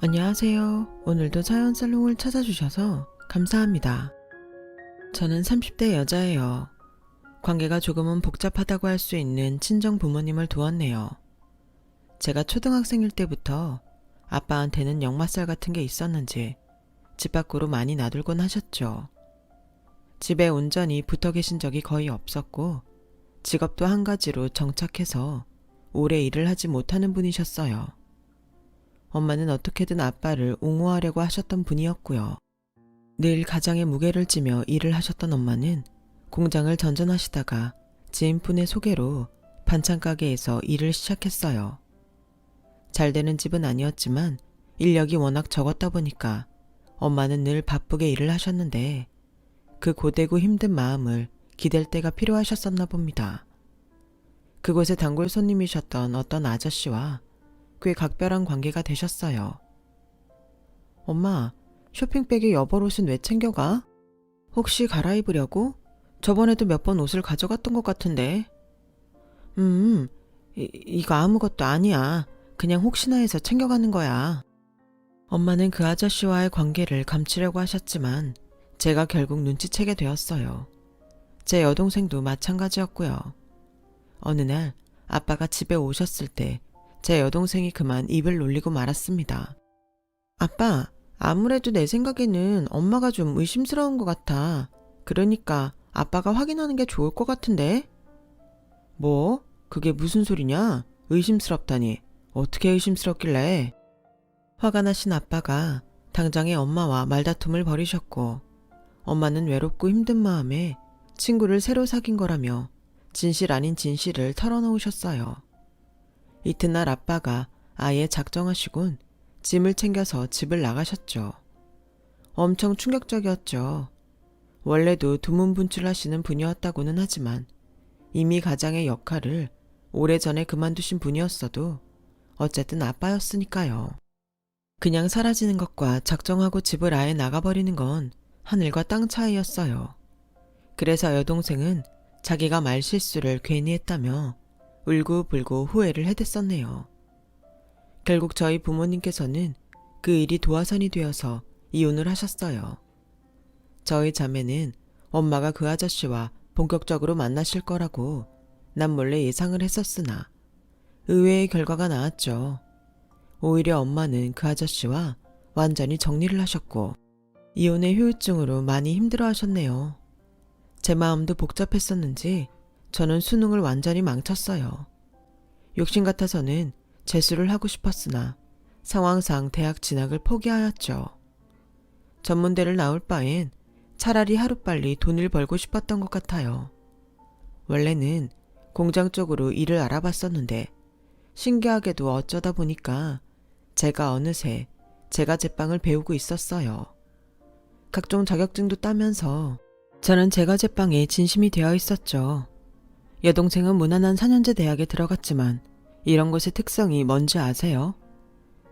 안녕하세요. 오늘도 사연살롱을 찾아주셔서 감사합니다. 저는 30대 여자예요. 관계가 조금은 복잡하다고 할 수 있는 친정 부모님을 두었네요. 제가 초등학생일 때부터 아빠한테는 역마살 같은 게 있었는지 집 밖으로 많이 나들곤 하셨죠. 집에 온전히 붙어 계신 적이 거의 없었고 직업도 한 가지로 정착해서 오래 일을 하지 못하는 분이셨어요. 엄마는 어떻게든 아빠를 옹호하려고 하셨던 분이었고요. 늘 가장의 무게를 지며 일을 하셨던 엄마는 공장을 전전하시다가 지인분의 소개로 반찬가게에서 일을 시작했어요. 잘 되는 집은 아니었지만 인력이 워낙 적었다 보니까 엄마는 늘 바쁘게 일을 하셨는데 그 고되고 힘든 마음을 기댈 때가 필요하셨었나 봅니다. 그곳에 단골 손님이셨던 어떤 아저씨와 꽤 각별한 관계가 되셨어요. 엄마, 쇼핑백에 여벌옷은 왜 챙겨가? 혹시 갈아입으려고? 저번에도 몇 번 옷을 가져갔던 것 같은데. 이거 아무것도 아니야. 그냥 혹시나 해서 챙겨가는 거야. 엄마는 그 아저씨와의 관계를 감추려고 하셨지만 제가 결국 눈치채게 되었어요. 제 여동생도 마찬가지였고요. 어느 날 아빠가 집에 오셨을 때 제 여동생이 그만 입을 놀리고 말았습니다. 아빠, 아무래도 내 생각에는 엄마가 좀 의심스러운 것 같아. 그러니까 아빠가 확인하는 게 좋을 것 같은데? 뭐? 그게 무슨 소리냐? 의심스럽다니. 어떻게 의심스럽길래? 화가 나신 아빠가 당장에 엄마와 말다툼을 벌이셨고 엄마는 외롭고 힘든 마음에 친구를 새로 사귄 거라며 진실 아닌 진실을 털어놓으셨어요. 이튿날 아빠가 아예 작정하시곤 짐을 챙겨서 집을 나가셨죠. 엄청 충격적이었죠. 원래도 두문분출하시는 분이었다고는 하지만 이미 가장의 역할을 오래전에 그만두신 분이었어도 어쨌든 아빠였으니까요. 그냥 사라지는 것과 작정하고 집을 아예 나가버리는 건 하늘과 땅 차이였어요. 그래서 여동생은 자기가 말실수를 괜히 했다며 울고불고 후회를 해댔었네요. 결국 저희 부모님께서는 그 일이 도화선이 되어서 이혼을 하셨어요. 저희 자매는 엄마가 그 아저씨와 본격적으로 만나실 거라고 남몰래 예상을 했었으나 의외의 결과가 나왔죠. 오히려 엄마는 그 아저씨와 완전히 정리를 하셨고 이혼의 후유증으로 많이 힘들어 하셨네요. 제 마음도 복잡했었는지 저는 수능을 완전히 망쳤어요. 욕심 같아서는 재수를 하고 싶었으나 상황상 대학 진학을 포기하였죠. 전문대를 나올 바엔 차라리 하루빨리 돈을 벌고 싶었던 것 같아요. 원래는 공장 쪽으로 일을 알아봤었는데 신기하게도 어쩌다 보니까 제가 어느새 제가 제빵을 배우고 있었어요. 각종 자격증도 따면서 저는 제가 제빵에 진심이 되어 있었죠. 여동생은 무난한 4년제 대학에 들어갔지만 이런 곳의 특성이 뭔지 아세요?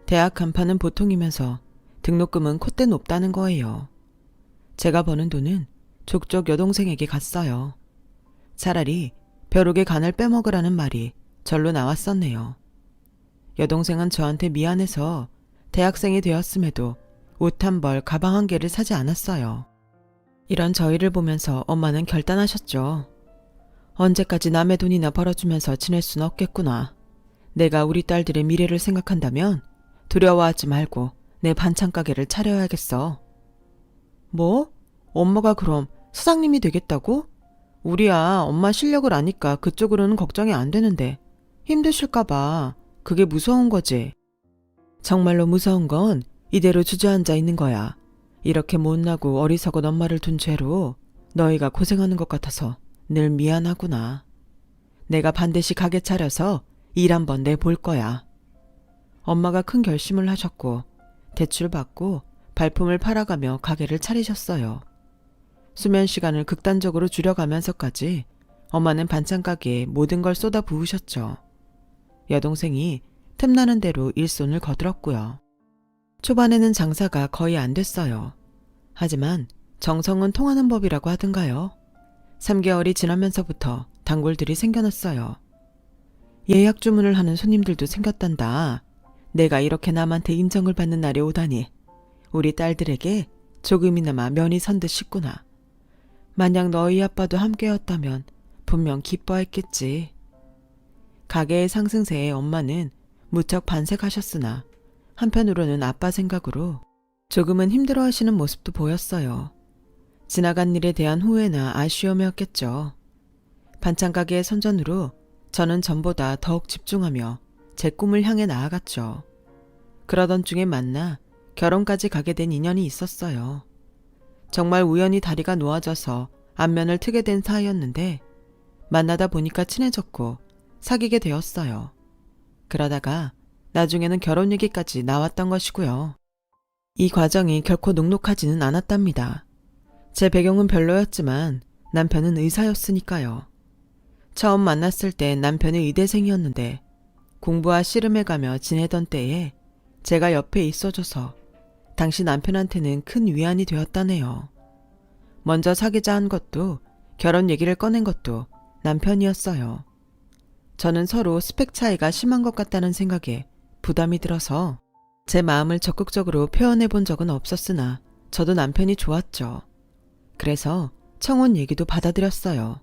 대학 간판은 보통이면서 등록금은 콧대 높다는 거예요. 제가 버는 돈은 족족 여동생에게 갔어요. 차라리 벼룩의 간을 빼먹으라는 말이 절로 나왔었네요. 여동생은 저한테 미안해서 대학생이 되었음에도 옷 한 벌, 가방 한 개를 사지 않았어요. 이런 저희를 보면서 엄마는 결단하셨죠. 언제까지 남의 돈이나 벌어주면서 지낼 순 없겠구나. 내가 우리 딸들의 미래를 생각한다면 두려워하지 말고 내 반찬 가게를 차려야겠어. 뭐? 엄마가 그럼 사장님이 되겠다고? 우리야 엄마 실력을 아니까 그쪽으로는 걱정이 안 되는데 힘드실까봐 그게 무서운 거지. 정말로 무서운 건 이대로 주저앉아 있는 거야. 이렇게 못나고 어리석은 엄마를 둔 죄로 너희가 고생하는 것 같아서 늘 미안하구나. 내가 반드시 가게 차려서 일 한번 내볼 거야. 엄마가 큰 결심을 하셨고 대출 받고 발품을 팔아가며 가게를 차리셨어요. 수면 시간을 극단적으로 줄여가면서까지 엄마는 반찬 가게에 모든 걸 쏟아 부으셨죠. 여동생이 틈나는 대로 일손을 거들었고요. 초반에는 장사가 거의 안 됐어요. 하지만 정성은 통하는 법이라고 하던가요. 3개월이 지나면서부터 단골들이 생겨났어요. 예약 주문을 하는 손님들도 생겼단다. 내가 이렇게 남한테 인정을 받는 날이 오다니 우리 딸들에게 조금이나마 면이 선 듯 싶구나. 만약 너희 아빠도 함께였다면 분명 기뻐했겠지. 가게의 상승세에 엄마는 무척 반색하셨으나 한편으로는 아빠 생각으로 조금은 힘들어하시는 모습도 보였어요. 지나간 일에 대한 후회나 아쉬움이었겠죠. 반찬 가게의 선전으로 저는 전보다 더욱 집중하며 제 꿈을 향해 나아갔죠. 그러던 중에 만나 결혼까지 가게 된 인연이 있었어요. 정말 우연히 다리가 놓아져서 안면을 트게 된 사이였는데 만나다 보니까 친해졌고 사귀게 되었어요. 그러다가 나중에는 결혼 얘기까지 나왔던 것이고요. 이 과정이 결코 녹록하지는 않았답니다. 제 배경은 별로였지만 남편은 의사였으니까요. 처음 만났을 때 남편이 의대생이었는데 공부와 씨름해 가며 지내던 때에 제가 옆에 있어줘서 당시 남편한테는 큰 위안이 되었다네요. 먼저 사귀자 한 것도 결혼 얘기를 꺼낸 것도 남편이었어요. 저는 서로 스펙 차이가 심한 것 같다는 생각에 부담이 들어서 제 마음을 적극적으로 표현해 본 적은 없었으나 저도 남편이 좋았죠. 그래서 청혼 얘기도 받아들였어요.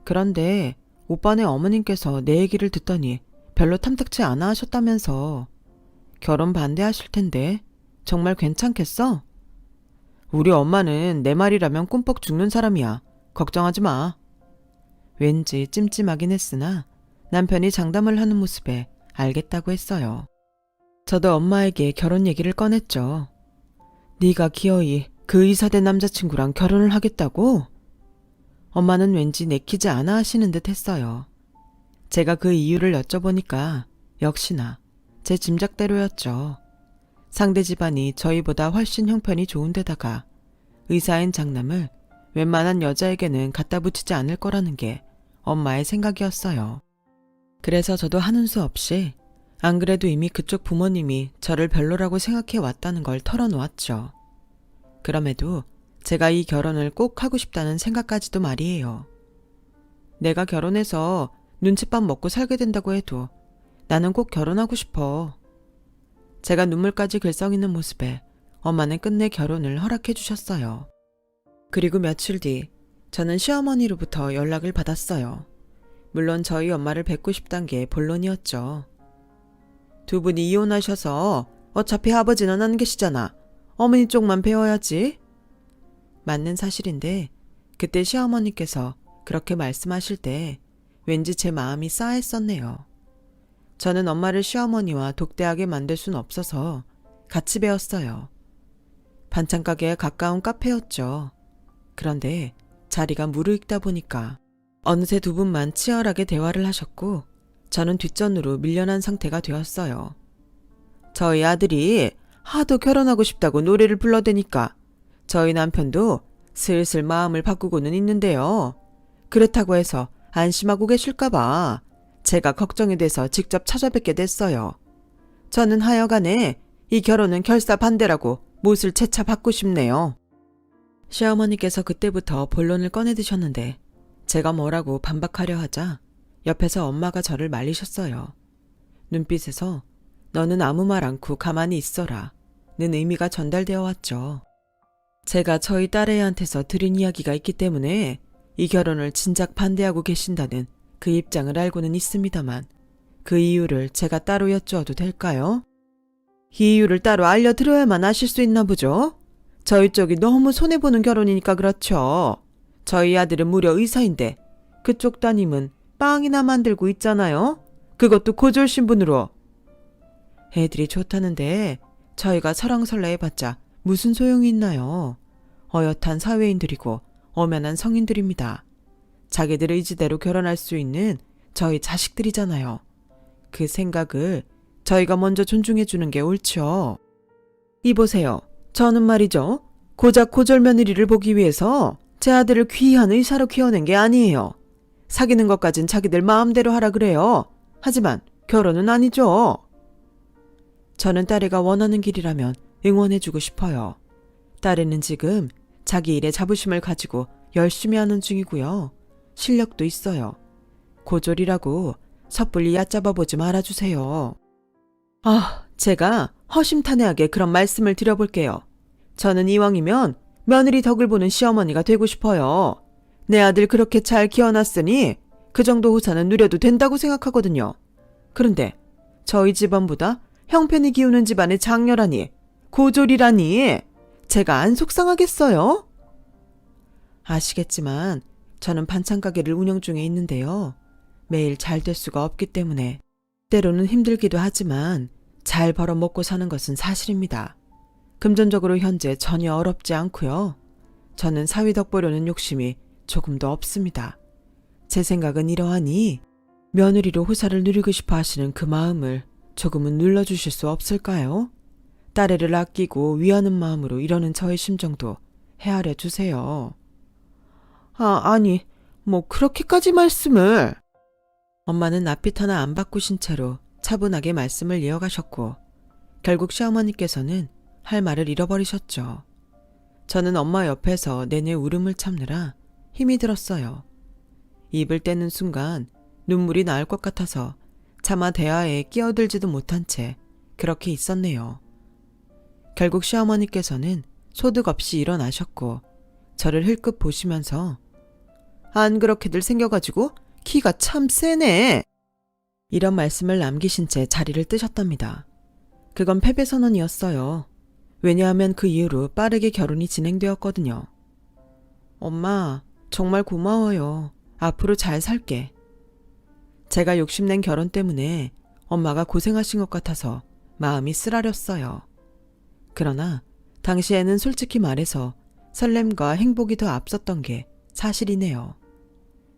그런데 오빠네 어머님께서 내 얘기를 듣더니 별로 탐탁치 않아 하셨다면서. 결혼 반대하실 텐데 정말 괜찮겠어? 우리 엄마는 내 말이라면 꿈뻑 죽는 사람이야. 걱정하지 마. 왠지 찜찜하긴 했으나 남편이 장담을 하는 모습에 알겠다고 했어요. 저도 엄마에게 결혼 얘기를 꺼냈죠. 네가 기어이 그 의사된 남자친구랑 결혼을 하겠다고? 엄마는 왠지 내키지 않아 하시는 듯 했어요. 제가 그 이유를 여쭤보니까 역시나 제 짐작대로였죠. 상대 집안이 저희보다 훨씬 형편이 좋은 데다가 의사인 장남을 웬만한 여자에게는 갖다 붙이지 않을 거라는 게 엄마의 생각이었어요. 그래서 저도 하는 수 없이 안 그래도 이미 그쪽 부모님이 저를 별로라고 생각해 왔다는 걸 털어놓았죠. 그럼에도 제가 이 결혼을 꼭 하고 싶다는 생각까지도 말이에요. 내가 결혼해서 눈칫밥 먹고 살게 된다고 해도 나는 꼭 결혼하고 싶어. 제가 눈물까지 글썽이는 모습에 엄마는 끝내 결혼을 허락해 주셨어요. 그리고 며칠 뒤 저는 시어머니로부터 연락을 받았어요. 물론 저희 엄마를 뵙고 싶단 게 본론이었죠. 두 분이 이혼하셔서 어차피 아버지는 안 계시잖아. 어머니 쪽만 배워야지. 맞는 사실인데 그때 시어머니께서 그렇게 말씀하실 때 왠지 제 마음이 싸했었네요. 저는 엄마를 시어머니와 독대하게 만들 순 없어서 같이 배웠어요. 반찬 가게에 가까운 카페였죠. 그런데 자리가 무르익다 보니까 어느새 두 분만 치열하게 대화를 하셨고 저는 뒷전으로 밀려난 상태가 되었어요. 저희 아들이 하도 결혼하고 싶다고 노래를 불러대니까 저희 남편도 슬슬 마음을 바꾸고는 있는데요. 그렇다고 해서 안심하고 계실까봐 제가 걱정이 돼서 직접 찾아뵙게 됐어요. 저는 하여간에 이 결혼은 결사 반대라고 못을 채차 받고 싶네요. 시어머니께서 그때부터 본론을 꺼내드셨는데 제가 뭐라고 반박하려 하자 옆에서 엄마가 저를 말리셨어요. 눈빛에서 너는 아무 말 않고 가만히 있어라 는 의미가 전달되어 왔죠. 제가 저희 딸애한테서 들은 이야기가 있기 때문에 이 결혼을 진작 반대하고 계신다는 그 입장을 알고는 있습니다만 그 이유를 제가 따로 여쭈어도 될까요? 이 이유를 따로 알려드려야만 아실 수 있나 보죠? 저희 쪽이 너무 손해보는 결혼이니까 그렇죠. 저희 아들은 무려 의사인데 그쪽 따님은 빵이나 만들고 있잖아요. 그것도 고졸 신분으로. 애들이 좋다는데 저희가 설왕설래해봤자 무슨 소용이 있나요? 어엿한 사회인들이고 엄연한 성인들입니다. 자기들 의지대로 결혼할 수 있는 저희 자식들이잖아요. 그 생각을 저희가 먼저 존중해주는 게 옳죠. 이보세요. 저는 말이죠. 고작 고졸 며느리를 보기 위해서 제 아들을 귀한 의사로 키워낸 게 아니에요. 사귀는 것까진 자기들 마음대로 하라 그래요. 하지만 결혼은 아니죠. 저는 딸애가 원하는 길이라면 응원해주고 싶어요. 딸애는 지금 자기 일에 자부심을 가지고 열심히 하는 중이고요. 실력도 있어요. 고졸이라고 섣불리 얕잡아보지 말아주세요. 제가 허심탄회하게 그런 말씀을 드려볼게요. 저는 이왕이면 며느리 덕을 보는 시어머니가 되고 싶어요. 내 아들 그렇게 잘 키워놨으니 그 정도 호사는 누려도 된다고 생각하거든요. 그런데 저희 집안보다 형편이 기우는 집안의 장녀라니, 고졸이라니 제가 안 속상하겠어요? 아시겠지만 저는 반찬 가게를 운영 중에 있는데요. 매일 잘 될 수가 없기 때문에 때로는 힘들기도 하지만 잘 벌어 먹고 사는 것은 사실입니다. 금전적으로 현재 전혀 어렵지 않고요. 저는 사위 덕 보려는 욕심이 조금도 없습니다. 제 생각은 이러하니 며느리로 호사를 누리고 싶어 하시는 그 마음을 조금은 눌러주실 수 없을까요? 딸애를 아끼고 위하는 마음으로 이러는 저의 심정도 헤아려 주세요. 아니, 뭐 그렇게까지 말씀을. 엄마는 낯빛 하나 안 바꾸신 채로 차분하게 말씀을 이어가셨고 결국 시어머니께서는 할 말을 잃어버리셨죠. 저는 엄마 옆에서 내내 울음을 참느라 힘이 들었어요. 입을 떼는 순간 눈물이 나올 것 같아서 차마 대화에 끼어들지도 못한 채 그렇게 있었네요. 결국 시어머니께서는 소득 없이 일어나셨고 저를 흘끗 보시면서 안 그렇게들 생겨가지고 키가 참 세네. 이런 말씀을 남기신 채 자리를 뜨셨답니다. 그건 패배 선언이었어요. 왜냐하면 그 이후로 빠르게 결혼이 진행되었거든요. 엄마, 정말 고마워요. 앞으로 잘 살게. 제가 욕심낸 결혼 때문에 엄마가 고생하신 것 같아서 마음이 쓰라렸어요. 그러나 당시에는 솔직히 말해서 설렘과 행복이 더 앞섰던 게 사실이네요.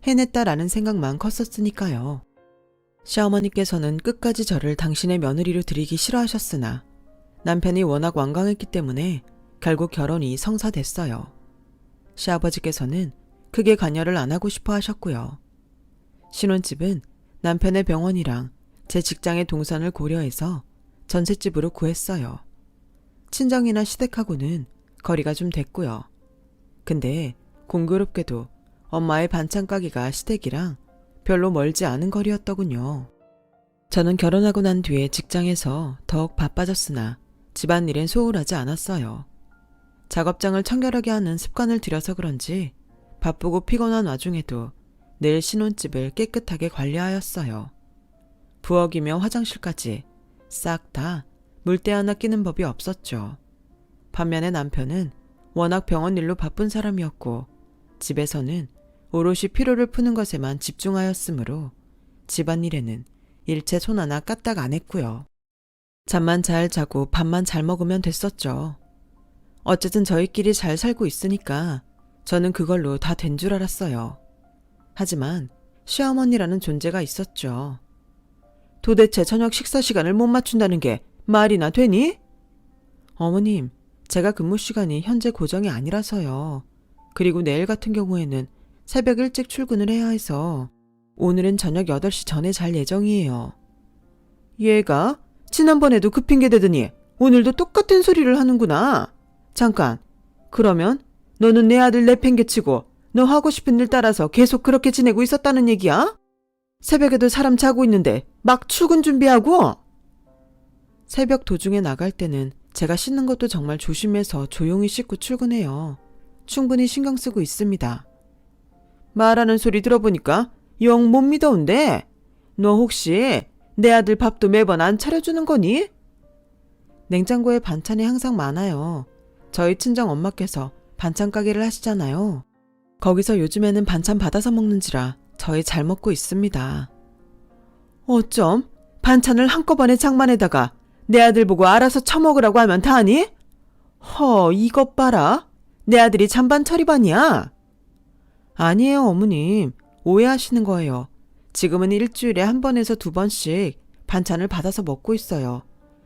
해냈다라는 생각만 컸었으니까요. 시어머니께서는 끝까지 저를 당신의 며느리로 들이기 싫어하셨으나 남편이 워낙 완강했기 때문에 결국 결혼이 성사됐어요. 시아버지께서는 크게 관여를 안 하고 싶어 하셨고요. 신혼집은 남편의 병원이랑 제 직장의 동선을 고려해서 전셋집으로 구했어요. 친정이나 시댁하고는 거리가 좀 됐고요. 근데 공교롭게도 엄마의 반찬 가게가 시댁이랑 별로 멀지 않은 거리였더군요. 저는 결혼하고 난 뒤에 직장에서 더욱 바빠졌으나 집안일엔 소홀하지 않았어요. 작업장을 청결하게 하는 습관을 들여서 그런지 바쁘고 피곤한 와중에도 늘 신혼집을 깨끗하게 관리하였어요. 부엌이며 화장실까지 싹 다 물때 하나 끼는 법이 없었죠. 반면에 남편은 워낙 병원 일로 바쁜 사람이었고 집에서는 오롯이 피로를 푸는 것에만 집중하였으므로 집안일에는 일체 손 하나 까딱 안 했고요. 잠만 잘 자고 밥만 잘 먹으면 됐었죠. 어쨌든 저희끼리 잘 살고 있으니까 저는 그걸로 다 된 줄 알았어요. 하지만 시어머니라는 존재가 있었죠. 도대체 저녁 식사 시간을 못 맞춘다는 게 말이나 되니? 어머님, 제가 근무 시간이 현재 고정이 아니라서요. 그리고 내일 같은 경우에는 새벽 일찍 출근을 해야 해서 오늘은 저녁 8시 전에 잘 예정이에요. 얘가 지난번에도 그 핑계 대더니 오늘도 똑같은 소리를 하는구나. 잠깐, 그러면 너는 내 아들 내팽개치고 너 하고 싶은 일 따라서 계속 그렇게 지내고 있었다는 얘기야? 새벽에도 사람 자고 있는데 막 출근 준비하고? 새벽 도중에 나갈 때는 제가 씻는 것도 정말 조심해서 조용히 씻고 출근해요. 충분히 신경 쓰고 있습니다. 말하는 소리 들어보니까 영 못 믿어온데 너 혹시 내 아들 밥도 매번 안 차려주는 거니? 냉장고에 반찬이 항상 많아요. 저희 친정 엄마께서 반찬 가게를 하시잖아요. 거기서 요즘에는 반찬 받아서 먹는지라 저희 잘 먹고 있습니다. 어쩜 반찬을 한꺼번에 장만에다가 내 아들 보고 알아서 처먹으라고 하면 다니? 이것 봐라. 내 아들이 잔반 처리반이야. 아니에요, 어머님. 오해하시는 거예요. 지금은 일주일에 1번에서 2번씩 반찬을 받아서 먹고 있어요.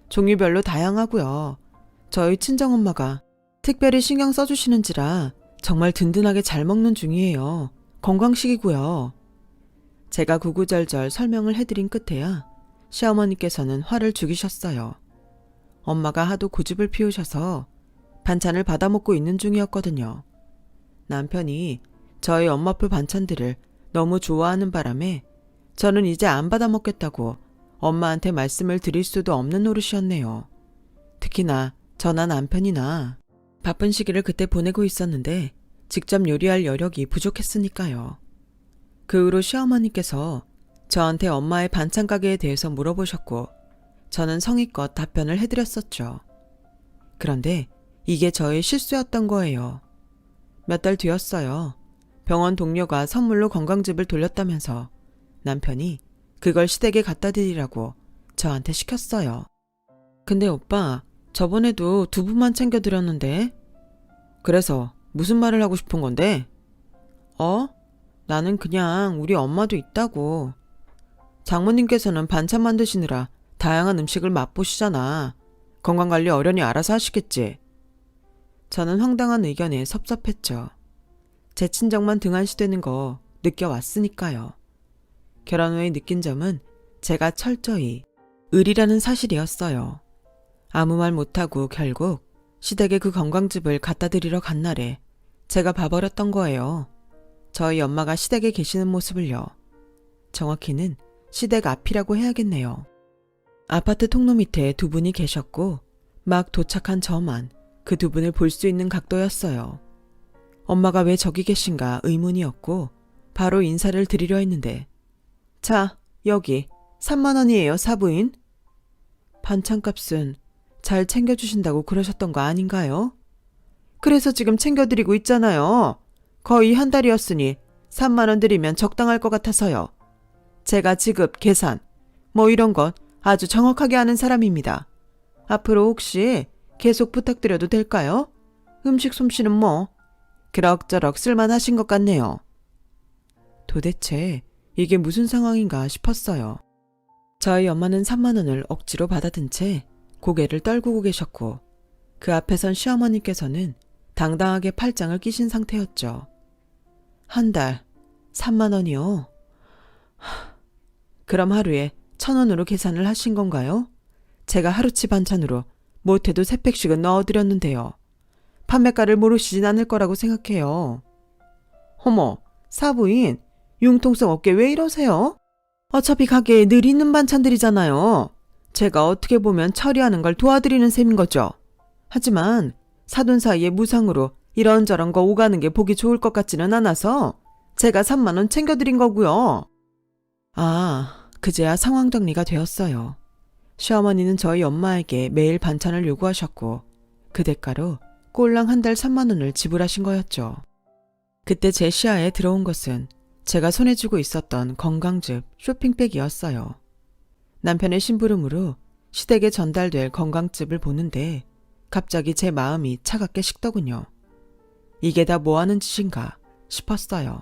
종류별로 다양하고요. 저희 친정엄마가 특별히 신경 써주시는지라 정말 든든하게 잘 먹는 중이에요. 건강식이고요. 제가 구구절절 설명을 해드린 끝에야 시어머니께서는 화를 죽이셨어요. 엄마가 하도 고집을 피우셔서 반찬을 받아 먹고 있는 중이었거든요. 남편이 저희 엄마표 반찬들을 너무 좋아하는 바람에 저는 이제 안 받아 먹겠다고 엄마한테 말씀을 드릴 수도 없는 노릇이었네요. 특히나 저나 남편이나 바쁜 시기를 그때 보내고 있었는데 직접 요리할 여력이 부족했으니까요. 그 후로 시어머니께서 저한테 엄마의 반찬 가게에 대해서 물어보셨고 저는 성의껏 답변을 해드렸었죠. 그런데 이게 저의 실수였던 거예요. 몇 달 뒤였어요. 병원 동료가 선물로 건강즙을 돌렸다면서 남편이 그걸 시댁에 갖다 드리라고 저한테 시켰어요. 근데 오빠, 저번에도 두부만 챙겨드렸는데? 그래서 무슨 말을 하고 싶은 건데? 나는 그냥 우리 엄마도 있다고. 장모님께서는 반찬 만드시느라 다양한 음식을 맛보시잖아. 건강관리 어련히 알아서 하시겠지. 저는 황당한 의견에 섭섭했죠. 제 친정만 등한시되는 거 느껴왔으니까요. 결혼 후에 느낀 점은 제가 철저히 을이라는 사실이었어요. 아무 말 못하고 결국 시댁에 그 건강즙을 갖다 드리러 간 날에 제가 봐버렸던 거예요. 저희 엄마가 시댁에 계시는 모습을요. 정확히는 시댁 앞이라고 해야겠네요. 아파트 통로 밑에 두 분이 계셨고 막 도착한 저만 그 두 분을 볼 수 있는 각도였어요. 엄마가 왜 저기 계신가 의문이었고 바로 인사를 드리려 했는데 자, 여기 3만 원이에요, 사부인. 반찬값은 잘 챙겨주신다고 그러셨던 거 아닌가요? 그래서 지금 챙겨드리고 있잖아요. 거의 한 달이었으니 3만 원 드리면 적당할 것 같아서요. 제가 지급, 계산, 뭐 이런 것 아주 정확하게 하는 사람입니다. 앞으로 혹시 계속 부탁드려도 될까요? 음식 솜씨는 뭐 그럭저럭 쓸만하신 것 같네요. 도대체 이게 무슨 상황인가 싶었어요. 저희 엄마는 3만 원을 억지로 받아든 채 고개를 떨구고 계셨고 그 앞에 선 시어머니께서는 당당하게 팔짱을 끼신 상태였죠. 한 달 3만 원이요? 그럼 하루에 1,000원으로 계산을 하신 건가요? 제가 하루치 반찬으로 못해도 3팩씩은 넣어드렸는데요. 판매가를 모르시진 않을 거라고 생각해요. 어머, 사부인, 융통성 없게 왜 이러세요? 어차피 가게에 늘 있는 반찬들이잖아요. 제가 어떻게 보면 처리하는 걸 도와드리는 셈인 거죠. 하지만 사돈 사이에 무상으로 이런저런 거 오가는 게 보기 좋을 것 같지는 않아서 제가 3만 원 챙겨드린 거고요. 그제야 상황 정리가 되었어요. 시어머니는 저희 엄마에게 매일 반찬을 요구하셨고 그 대가로 꼴랑 한 달 3만 원을 지불하신 거였죠. 그때 제 시야에 들어온 것은 제가 손에 쥐고 있었던 건강즙 쇼핑백이었어요. 남편의 심부름으로 시댁에 전달될 건강즙을 보는데 갑자기 제 마음이 차갑게 식더군요. 이게 다 뭐하는 짓인가 싶었어요.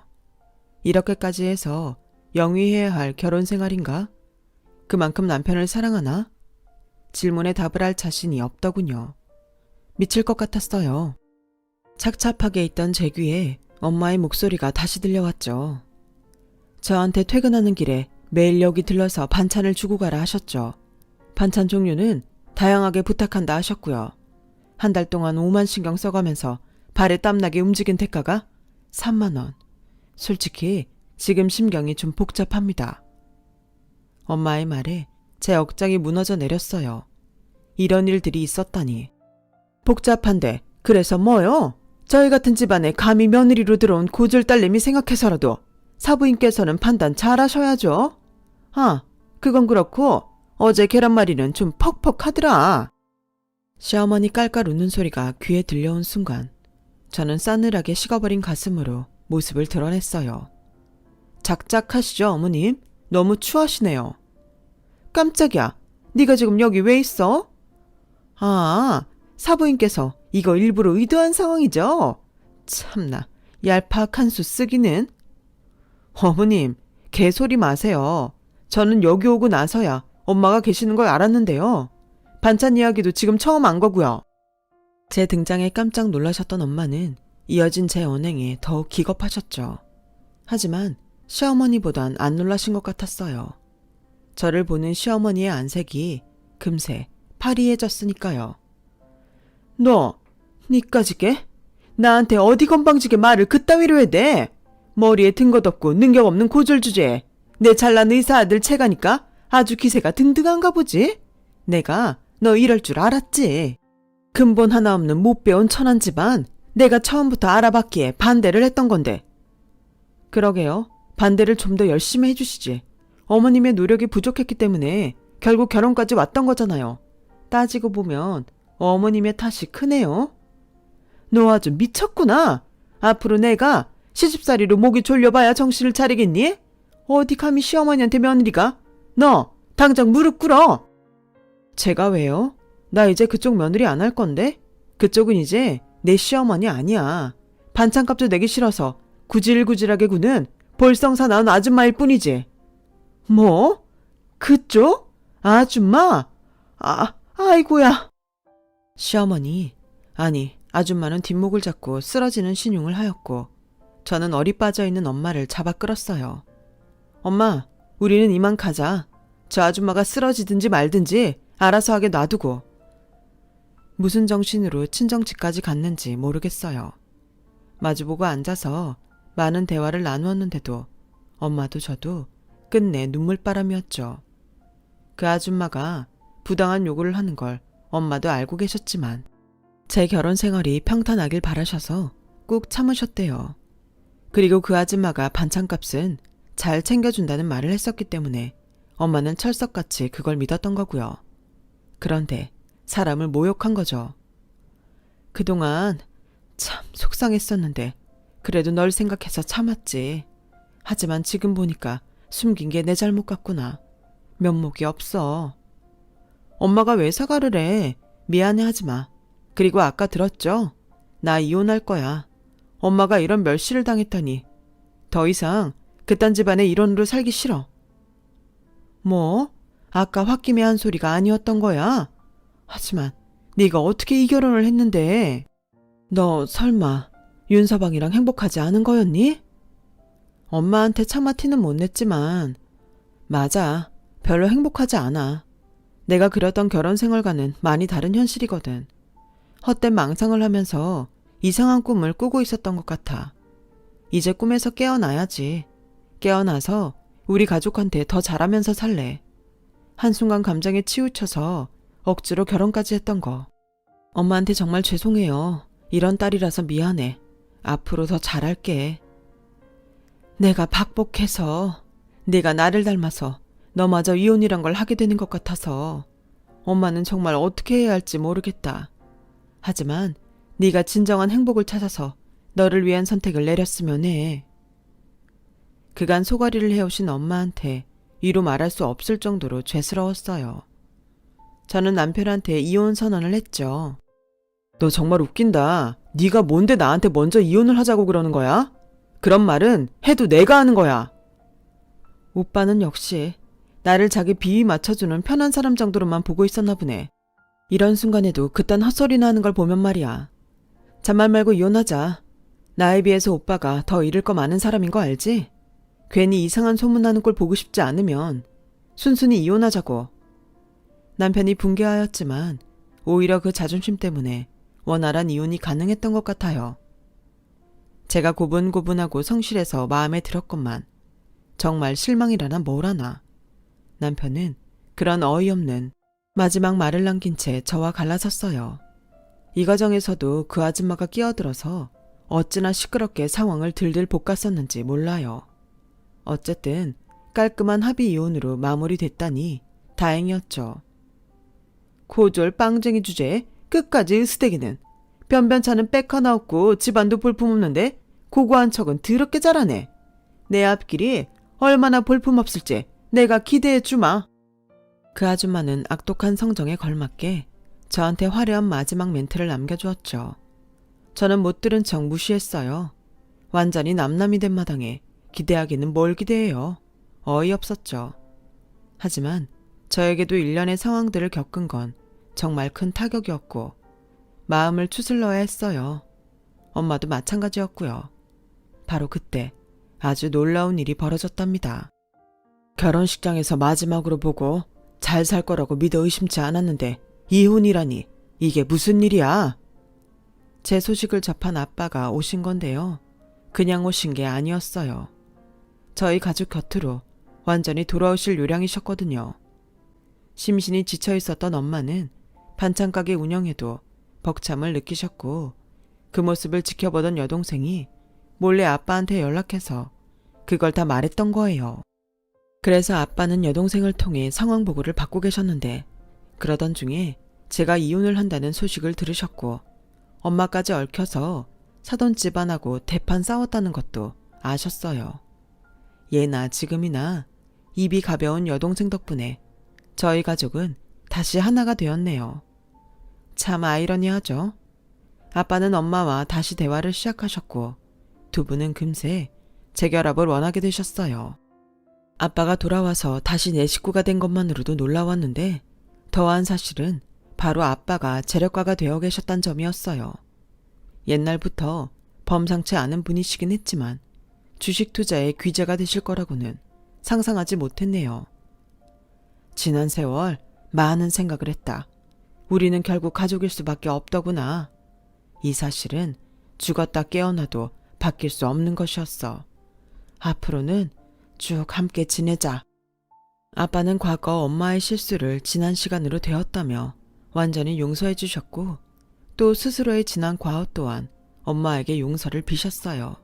이렇게까지 해서 영위해야 할 결혼 생활인가? 그만큼 남편을 사랑하나? 질문에 답을 할 자신이 없더군요. 미칠 것 같았어요. 착잡하게 있던 제 귀에 엄마의 목소리가 다시 들려왔죠. 저한테 퇴근하는 길에 매일 여기 들러서 반찬을 주고 가라 하셨죠. 반찬 종류는 다양하게 부탁한다 하셨고요. 한 달 동안 5만 신경 써가면서 발에 땀나게 움직인 대가가 3만 원. 솔직히 지금 심경이 좀 복잡합니다. 엄마의 말에 제 억장이 무너져 내렸어요. 이런 일들이 있었다니. 복잡한데 그래서 뭐요? 저희 같은 집안에 감히 며느리로 들어온 고졸 딸내미 생각해서라도 사부인께서는 판단 잘 하셔야죠. 그건 그렇고 어제 계란말이는 좀 퍽퍽하더라. 시어머니 깔깔 웃는 소리가 귀에 들려온 순간 저는 싸늘하게 식어버린 가슴으로 모습을 드러냈어요. 작작하시죠, 어머님? 너무 추하시네요. 깜짝이야. 네가 지금 여기 왜 있어? 사부인께서 이거 일부러 의도한 상황이죠? 참나, 얄팍한 수 쓰기는. 어머님, 개소리 마세요. 저는 여기 오고 나서야 엄마가 계시는 걸 알았는데요. 반찬 이야기도 지금 처음 안 거고요. 제 등장에 깜짝 놀라셨던 엄마는 이어진 제 언행에 더욱 기겁하셨죠. 하지만 시어머니보단 안 놀라신 것 같았어요. 저를 보는 시어머니의 안색이 금세 파리해졌으니까요. 너, 니까지게? 나한테 어디 건방지게 말을 그따위로 해대? 머리에 든 것 없고 능력 없는 고졸 주제에 내 잘난 의사 아들 채가니까 아주 기세가 등등한가 보지? 내가 너 이럴 줄 알았지. 근본 하나 없는 못 배운 천한 집안 내가 처음부터 알아봤기에 반대를 했던 건데. 그러게요. 반대를 좀 더 열심히 해주시지. 어머님의 노력이 부족했기 때문에 결국 결혼까지 왔던 거잖아요. 따지고 보면 어머님의 탓이 크네요. 너 아주 미쳤구나. 앞으로 내가 시집살이로 목이 졸려봐야 정신을 차리겠니? 어디 감히 시어머니한테 며느리가? 너 당장 무릎 꿇어. 제가 왜요? 나 이제 그쪽 며느리 안 할 건데? 그쪽은 이제 내 시어머니 아니야. 반찬값도 내기 싫어서 구질구질하게 구는 볼성사 나온 아줌마일 뿐이지. 뭐? 그쪽? 아줌마? 아이고야. 시어머니, 아니 아줌마는 뒷목을 잡고 쓰러지는 신용을 하였고 저는 어리 빠져있는 엄마를 잡아 끌었어요. 엄마, 우리는 이만 가자. 저 아줌마가 쓰러지든지 말든지 알아서 하게 놔두고. 무슨 정신으로 친정집까지 갔는지 모르겠어요. 마주보고 앉아서 많은 대화를 나누었는데도 엄마도 저도 끝내 눈물바람이었죠. 그 아줌마가 부당한 요구를 하는 걸 엄마도 알고 계셨지만 제 결혼 생활이 평탄하길 바라셔서 꾹 참으셨대요. 그리고 그 아줌마가 반찬값은 잘 챙겨준다는 말을 했었기 때문에 엄마는 철석같이 그걸 믿었던 거고요. 그런데 사람을 모욕한 거죠. 그동안 참 속상했었는데 그래도 널 생각해서 참았지. 하지만 지금 보니까 숨긴 게 내 잘못 같구나. 면목이 없어. 엄마가 왜 사과를 해? 미안해 하지 마. 그리고 아까 들었죠? 나 이혼할 거야. 엄마가 이런 멸시를 당했다니. 더 이상 그딴 집안의 일원으로 살기 싫어. 뭐? 아까 홧김에 한 소리가 아니었던 거야? 하지만 네가 어떻게 이 결혼을 했는데? 너 설마 윤서방이랑 행복하지 않은 거였니? 엄마한테 차마 티는 못 냈지만 맞아. 별로 행복하지 않아. 내가 그렸던 결혼 생활과는 많이 다른 현실이거든. 헛된 망상을 하면서 이상한 꿈을 꾸고 있었던 것 같아. 이제 꿈에서 깨어나야지. 깨어나서 우리 가족한테 더 잘하면서 살래. 한순간 감정에 치우쳐서 억지로 결혼까지 했던 거. 엄마한테 정말 죄송해요. 이런 딸이라서 미안해. 앞으로 더 잘할게. 내가 박복해서 네가 나를 닮아서 너마저 이혼이란 걸 하게 되는 것 같아서 엄마는 정말 어떻게 해야 할지 모르겠다. 하지만 네가 진정한 행복을 찾아서 너를 위한 선택을 내렸으면 해. 그간 소가리를 해오신 엄마한테 이루 말할 수 없을 정도로 죄스러웠어요. 저는 남편한테 이혼 선언을 했죠. 너 정말 웃긴다. 네가 뭔데 나한테 먼저 이혼을 하자고 그러는 거야? 그런 말은 해도 내가 하는 거야. 오빠는 역시 나를 자기 비위 맞춰주는 편한 사람 정도로만 보고 있었나 보네. 이런 순간에도 그딴 헛소리나 하는 걸 보면 말이야. 잔말 말고 이혼하자. 나에 비해서 오빠가 더 잃을 거 많은 사람인 거 알지? 괜히 이상한 소문나는 꼴 보고 싶지 않으면 순순히 이혼하자고. 남편이 분개하였지만 오히려 그 자존심 때문에 원활한 이혼이 가능했던 것 같아요. 제가 고분고분하고 성실해서 마음에 들었건만 정말 실망이라나 뭐라나. 남편은 그런 어이없는 마지막 말을 남긴 채 저와 갈라섰어요. 이 과정에서도 그 아줌마가 끼어들어서 어찌나 시끄럽게 상황을 들들 볶았었는지 몰라요. 어쨌든 깔끔한 합의 이혼으로 마무리됐다니 다행이었죠. 고졸 빵쟁이 주제에 끝까지 으스대기는. 변변찮은 빽 하나 없고 집안도 볼품없는데 고고한 척은 더럽게 잘하네. 내 앞길이 얼마나 볼품없을지 내가 기대해 주마. 그 아줌마는 악독한 성정에 걸맞게 저한테 화려한 마지막 멘트를 남겨주었죠. 저는 못 들은 척 무시했어요. 완전히 남남이 된 마당에 기대하기는 뭘 기대해요. 어이없었죠. 하지만 저에게도 일련의 상황들을 겪은 건 정말 큰 타격이었고 마음을 추슬러야 했어요. 엄마도 마찬가지였고요. 바로 그때 아주 놀라운 일이 벌어졌답니다. 결혼식장에서 마지막으로 보고 잘 살 거라고 믿어 의심치 않았는데 이혼이라니 이게 무슨 일이야? 제 소식을 접한 아빠가 오신 건데요. 그냥 오신 게 아니었어요. 저희 가족 곁으로 완전히 돌아오실 요량이셨거든요. 심신이 지쳐 있었던 엄마는 반찬가게 운영에도 벅참을 느끼셨고 그 모습을 지켜보던 여동생이 몰래 아빠한테 연락해서 그걸 다 말했던 거예요. 그래서 아빠는 여동생을 통해 상황 보고를 받고 계셨는데 그러던 중에 제가 이혼을 한다는 소식을 들으셨고 엄마까지 얽혀서 사돈 집안하고 대판 싸웠다는 것도 아셨어요. 예나 지금이나 입이 가벼운 여동생 덕분에 저희 가족은 다시 하나가 되었네요. 참 아이러니하죠. 아빠는 엄마와 다시 대화를 시작하셨고 두 분은 금세 재결합을 원하게 되셨어요. 아빠가 돌아와서 다시 내 식구가 된 것만으로도 놀라웠는데 더한 사실은 바로 아빠가 재력가가 되어 계셨단 점이었어요. 옛날부터 범상치 않은 분이시긴 했지만 주식 투자에 귀재가 되실 거라고는 상상하지 못했네요. 지난 세월 많은 생각을 했다. 우리는 결국 가족일 수밖에 없더구나. 이 사실은 죽었다 깨어나도 바뀔 수 없는 것이었어. 앞으로는 쭉 함께 지내자. 아빠는 과거 엄마의 실수를 지난 시간으로 되었다며 완전히 용서해 주셨고 또 스스로의 지난 과오 또한 엄마에게 용서를 비셨어요.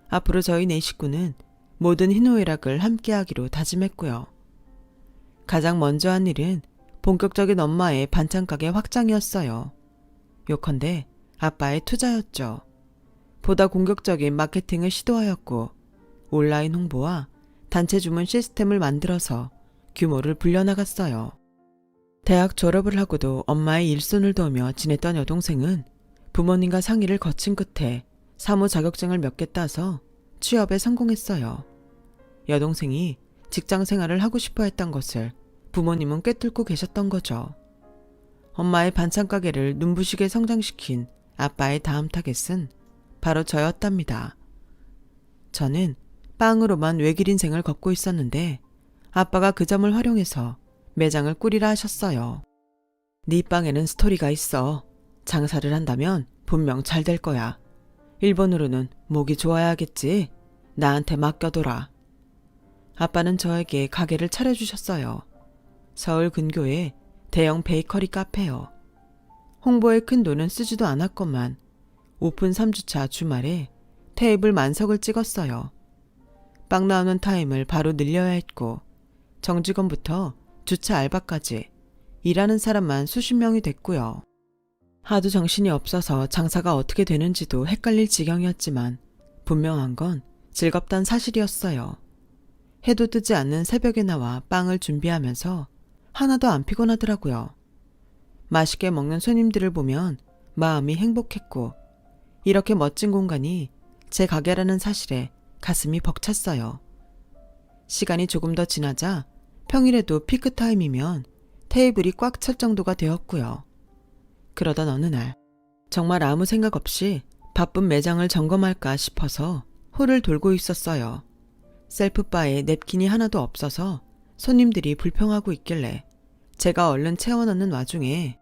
앞으로 저희 네 식구는 모든 희노애락을 함께하기로 다짐했고요. 가장 먼저 한 일은 본격적인 엄마의 반찬가게 확장이었어요. 요컨대 아빠의 투자였죠. 보다 공격적인 마케팅을 시도하였고 온라인 홍보와 단체 주문 시스템을 만들어서 규모를 불려나갔어요. 대학 졸업을 하고도 엄마의 일손을 도우며 지냈던 여동생은 부모님과 상의를 거친 끝에 사무 자격증을 몇 개 따서 취업에 성공했어요. 여동생이 직장 생활을 하고 싶어 했던 것을 부모님은 꿰뚫고 계셨던 거죠. 엄마의 반찬 가게를 눈부시게 성장시킨 아빠의 다음 타겟은 바로 저였답니다. 저는 빵으로만 외길 인생을 걷고 있었는데 아빠가 그 점을 활용해서 매장을 꾸리라 하셨어요. 네 빵에는 스토리가 있어. 장사를 한다면 분명 잘 될 거야. 일본으로는 목이 좋아야겠지. 나한테 맡겨둬라. 아빠는 저에게 가게를 차려주셨어요. 서울 근교에 대형 베이커리 카페요. 홍보에 큰 돈은 쓰지도 않았건만 오픈 3주차 주말에 테이블 만석을 찍었어요. 빵 나오는 타임을 바로 늘려야 했고 정직원부터 주차 알바까지 일하는 사람만 수십 명이 됐고요. 하도 정신이 없어서 장사가 어떻게 되는지도 헷갈릴 지경이었지만 분명한 건 즐겁단 사실이었어요. 해도 뜨지 않는 새벽에 나와 빵을 준비하면서 하나도 안 피곤하더라고요. 맛있게 먹는 손님들을 보면 마음이 행복했고 이렇게 멋진 공간이 제 가게라는 사실에 가슴이 벅찼어요. 시간이 조금 더 지나자 평일에도 피크타임이면 테이블이 꽉 찰 정도가 되었고요. 그러던 어느 날 정말 아무 생각 없이 바쁜 매장을 점검할까 싶어서 홀을 돌고 있었어요. 셀프바에 냅킨이 하나도 없어서 손님들이 불평하고 있길래 제가 얼른 채워넣는 와중에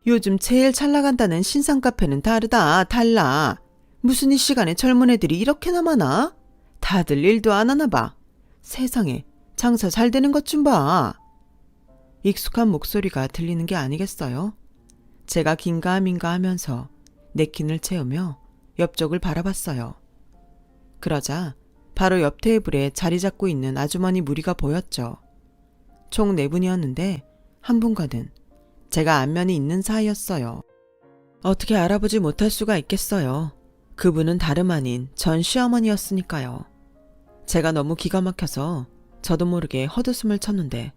요즘 제일 잘 나간다는 신상 카페는 다르다 달라. 무슨 이 시간에 젊은 애들이 이렇게나 많아? 다들 일도 안 하나 봐. 세상에 장사 잘 되는 것 좀 봐. 익숙한 목소리가 들리는 게 아니겠어요? 제가 긴가민가 하면서 냅킨을 채우며 옆쪽을 바라봤어요. 그러자 바로 옆 테이블에 자리 잡고 있는 아주머니 무리가 보였죠. 총 4분이었는데 한 분과는 제가 안면이 있는 사이였어요. 어떻게 알아보지 못할 수가 있겠어요. 그분은 다름 아닌 전 시어머니였으니까요. 제가 너무 기가 막혀서 저도 모르게 헛웃음을 쳤는데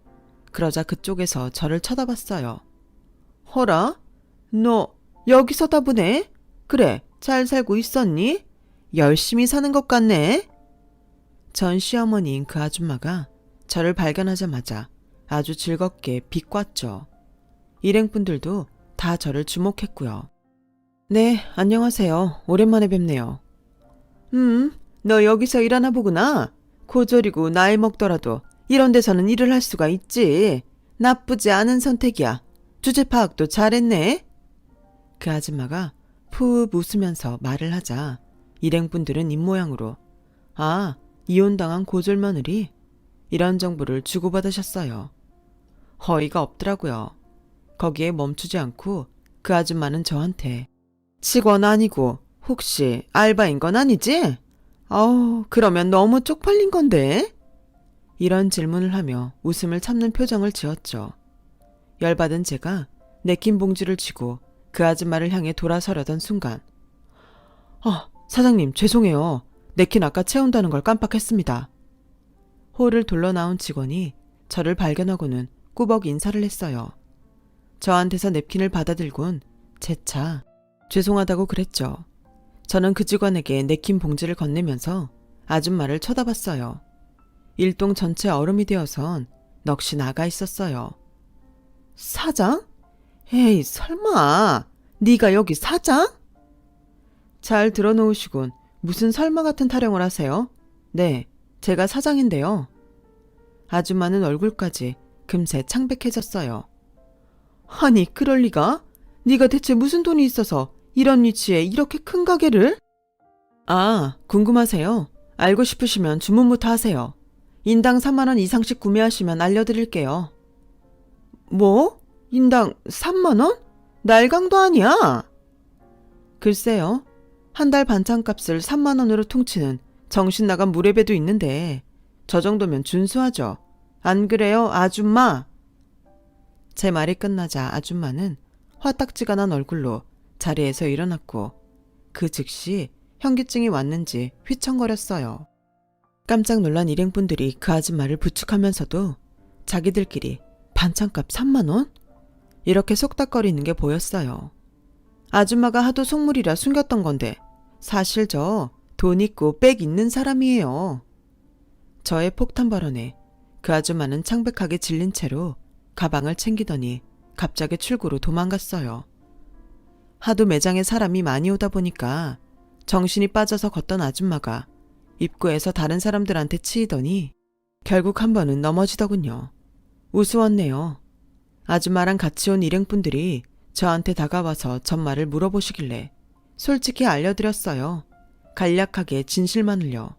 그러자 그쪽에서 저를 쳐다봤어요. 허라? 너 여기서다 보네? 그래, 잘 살고 있었니? 열심히 사는 것 같네? 전 시어머니인 그 아줌마가 저를 발견하자마자 아주 즐겁게 비꼬았죠. 일행분들도 다 저를 주목했고요. 네, 안녕하세요. 오랜만에 뵙네요. 너 여기서 일하나 보구나. 고졸이고 나이 먹더라도 이런 데서는 일을 할 수가 있지. 나쁘지 않은 선택이야. 주제 파악도 잘했네. 그 아줌마가 푸 웃으면서 말을 하자 일행분들은 입모양으로 아, 이혼당한 고졸 며느리? 이런 정보를 주고받으셨어요. 어이가 없더라고요. 거기에 멈추지 않고 그 아줌마는 저한테 직원 아니고 혹시 알바인 건 아니지? 그러면 너무 쪽팔린 건데? 이런 질문을 하며 웃음을 참는 표정을 지었죠. 열받은 제가 냅킨 봉지를 쥐고 그 아줌마를 향해 돌아서려던 순간 사장님 죄송해요. 냅킨 아까 채운다는 걸 깜빡했습니다. 홀을 돌러 나온 직원이 저를 발견하고는 꾸벅 인사를 했어요. 저한테서 냅킨을 받아들곤 재차 죄송하다고 그랬죠. 저는 그 직원에게 냅킨 봉지를 건네면서 아줌마를 쳐다봤어요. 일동 전체 얼음이 되어선 넋이 나가 있었어요. 사장? 에이 설마 네가 여기 사장? 잘 들어놓으시군. 무슨 설마 같은 타령을 하세요? 네, 제가 사장인데요. 아줌마는 얼굴까지 금세 창백해졌어요. 아니 그럴 리가? 네가 대체 무슨 돈이 있어서 이런 위치에 이렇게 큰 가게를? 궁금하세요? 알고 싶으시면 주문부터 하세요. 인당 3만 원 이상씩 구매하시면 알려드릴게요. 뭐? 인당 3만 원? 날강도 아니야? 글쎄요. 한 달 반찬값을 3만 원으로 퉁치는 정신 나간 무례배도 있는데 저 정도면 준수하죠. 안 그래요, 아줌마? 제 말이 끝나자 아줌마는 화딱지가 난 얼굴로 자리에서 일어났고 그 즉시 현기증이 왔는지 휘청거렸어요. 깜짝 놀란 일행분들이 그 아줌마를 부축하면서도 자기들끼리 반찬값 3만 원? 이렇게 속닥거리는 게 보였어요. 아줌마가 하도 속물이라 숨겼던 건데 사실 저 돈 있고 백 있는 사람이에요. 저의 폭탄 발언에 그 아줌마는 창백하게 질린 채로 가방을 챙기더니 갑자기 출구로 도망갔어요. 하도 매장에 사람이 많이 오다 보니까 정신이 빠져서 걷던 아줌마가 입구에서 다른 사람들한테 치이더니 결국 한 번은 넘어지더군요. 우스웠네요. 아줌마랑 같이 온 일행분들이 저한테 다가와서 전말을 물어보시길래 솔직히 알려드렸어요. 간략하게 진실만을요.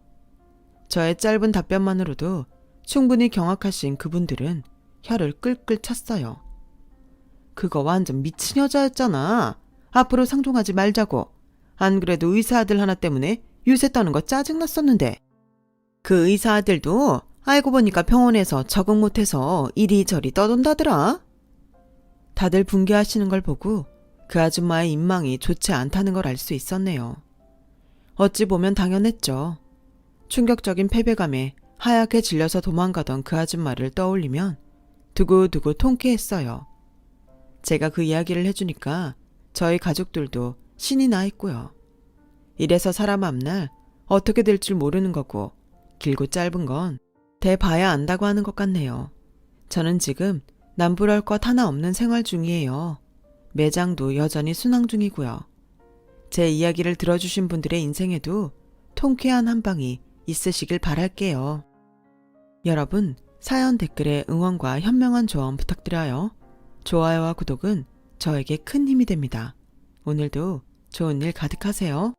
저의 짧은 답변만으로도 충분히 경악하신 그분들은 혀를 끌끌 찼어요. 그거 완전 미친 여자였잖아. 앞으로 상종하지 말자고. 안 그래도 의사 아들 하나 때문에 유세 떠는 거 짜증났었는데. 그 의사 아들도 알고 보니까 병원에서 적응 못해서 이리저리 떠돈다더라. 다들 붕괴하시는 걸 보고 그 아줌마의 인망이 좋지 않다는 걸 알 수 있었네요. 어찌 보면 당연했죠. 충격적인 패배감에 하얗게 질려서 도망가던 그 아줌마를 떠올리면 두고두고 통쾌했어요. 제가 그 이야기를 해주니까 저희 가족들도 신이 나 있고요. 이래서 사람 앞날 어떻게 될 줄 모르는 거고 길고 짧은 건 대봐야 안다고 하는 것 같네요. 저는 지금 남부럴 것 하나 없는 생활 중이에요. 매장도 여전히 순항 중이고요. 제 이야기를 들어주신 분들의 인생에도 통쾌한 한 방이 있으시길 바랄게요. 여러분, 사연 댓글에 응원과 현명한 조언 부탁드려요. 좋아요와 구독은 저에게 큰 힘이 됩니다. 오늘도 좋은 일 가득하세요.